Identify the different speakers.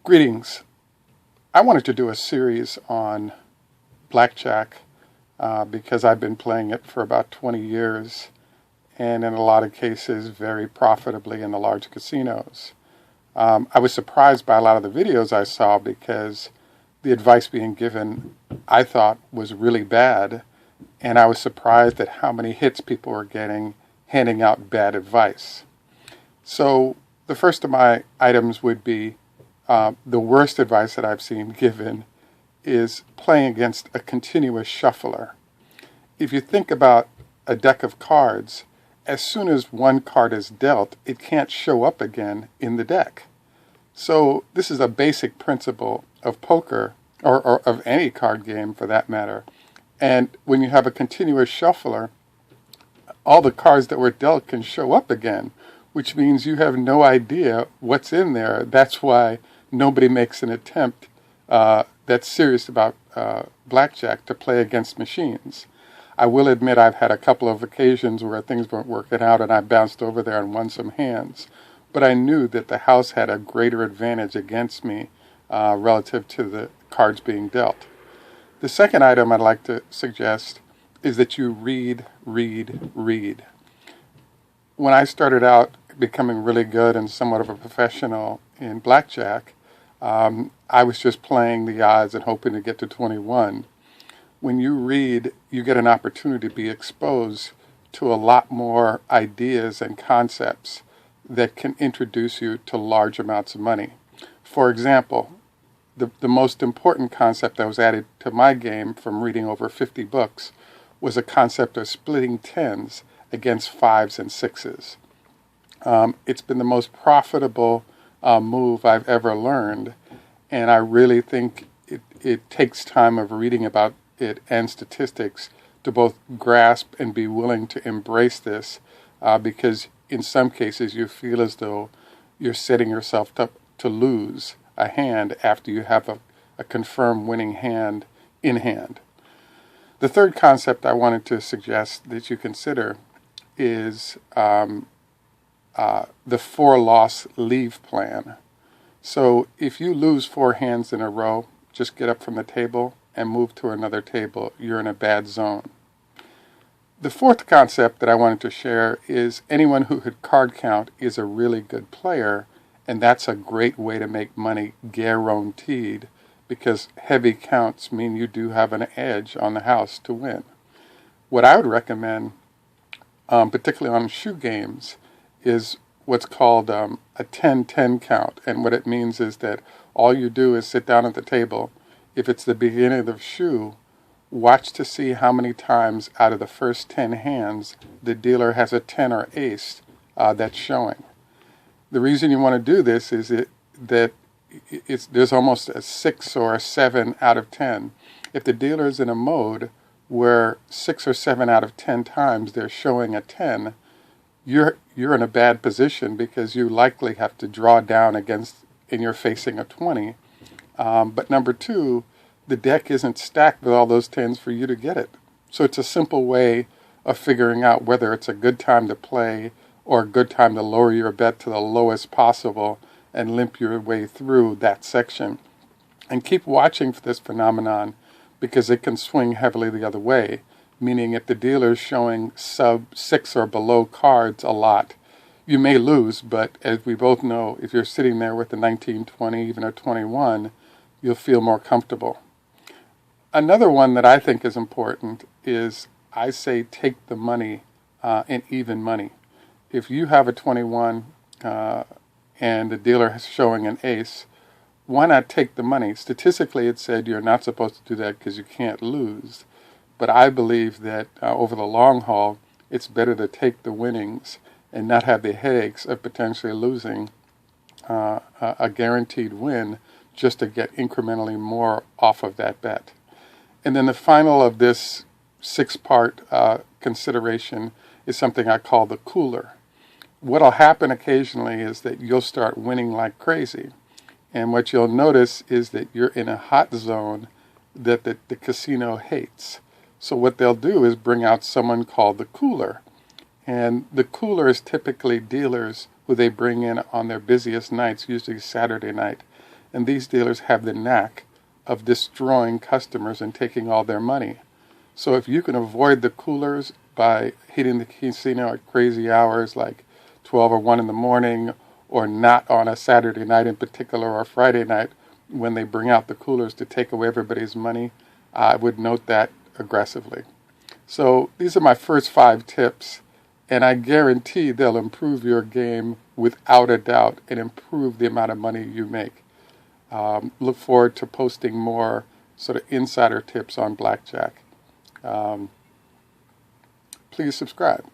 Speaker 1: Greetings. I wanted to do a series on Blackjack because I've been playing it for about 20 years and in a lot of cases very profitably in the large casinos. I was surprised by a lot of the videos I saw because the advice being given I thought was really bad, and I was surprised at how many hits people were getting handing out bad advice. So the first of my items would be the worst advice that I've seen given is playing against a continuous shuffler. If you think about a deck of cards, as soon as one card is dealt, it can't show up again in the deck. So this is a basic principle of poker, or of any card game for that matter. And when you have a continuous shuffler, all the cards that were dealt can show up again, which means you have no idea what's in there. That's why nobody makes an attempt that's serious about blackjack to play against machines. I will admit I've had a couple of occasions where things weren't working out and I bounced over there and won some hands. But I knew that the house had a greater advantage against me relative to the cards being dealt. The second item I'd like to suggest is that you read. When I started out becoming really good and somewhat of a professional in blackjack, I was just playing the odds and hoping to get to 21. When you read, you get an opportunity to be exposed to a lot more ideas and concepts that can introduce you to large amounts of money. For example, the most important concept that was added to my game from reading over 50 books was a concept of splitting tens against fives and sixes. It's been the most profitable move I've ever learned, and I really think it takes time of reading about it and statistics to both grasp and be willing to embrace this, because in some cases you feel as though you're setting yourself up to lose a hand after you have a confirmed winning hand in hand. The third concept I wanted to suggest that you consider is the 4-loss leave plan. So if you lose 4 hands in a row, just get up from the table and move to another table. You're in a bad zone. The fourth concept that I wanted to share is anyone who could card count is a really good player, and that's a great way to make money guaranteed, because heavy counts mean you do have an edge on the house to win. What I would recommend, particularly on shoe games, is what's called a 10-10 count. And what it means is that all you do is sit down at the table. If it's the beginning of the shoe, watch to see how many times out of the first 10 hands the dealer has a 10 or ace that's showing. The reason you want to do this is that there's almost a 6 or a 7 out of 10. If the dealer is in a mode where 6 or 7 out of 10 times they're showing a 10, you're in a bad position because you likely have to draw down against, and you're facing a 20. But number two, the deck isn't stacked with all those 10s for you to get it. So it's a simple way of figuring out whether it's a good time to play or a good time to lower your bet to the lowest possible and limp your way through that section. And keep watching for this phenomenon because it can swing heavily the other way, meaning if the dealer is showing sub 6 or below cards a lot, you may lose, but as we both know, if you're sitting there with a 19, 20, even a 21, you'll feel more comfortable. Another one that I think is important is I say take the money in even money. If you have a 21 and the dealer is showing an ace, why not take the money? Statistically, it said you're not supposed to do that because you can't lose. But I believe that over the long haul, it's better to take the winnings and not have the headaches of potentially losing a guaranteed win just to get incrementally more off of that bet. And then the final of this 6-part consideration is something I call the cooler. What'll happen occasionally is that you'll start winning like crazy. And what you'll notice is that you're in a hot zone that the casino hates. So what they'll do is bring out someone called the cooler. And the cooler is typically dealers who they bring in on their busiest nights, usually Saturday night. And these dealers have the knack of destroying customers and taking all their money. So if you can avoid the coolers by hitting the casino at crazy hours like 12 or 1 in the morning, or not on a Saturday night in particular or a Friday night when they bring out the coolers to take away everybody's money, I would note that aggressively. So these are my first 5 tips, and I guarantee they'll improve your game without a doubt and improve the amount of money you make. Look forward to posting more sort of insider tips on Blackjack. Please subscribe.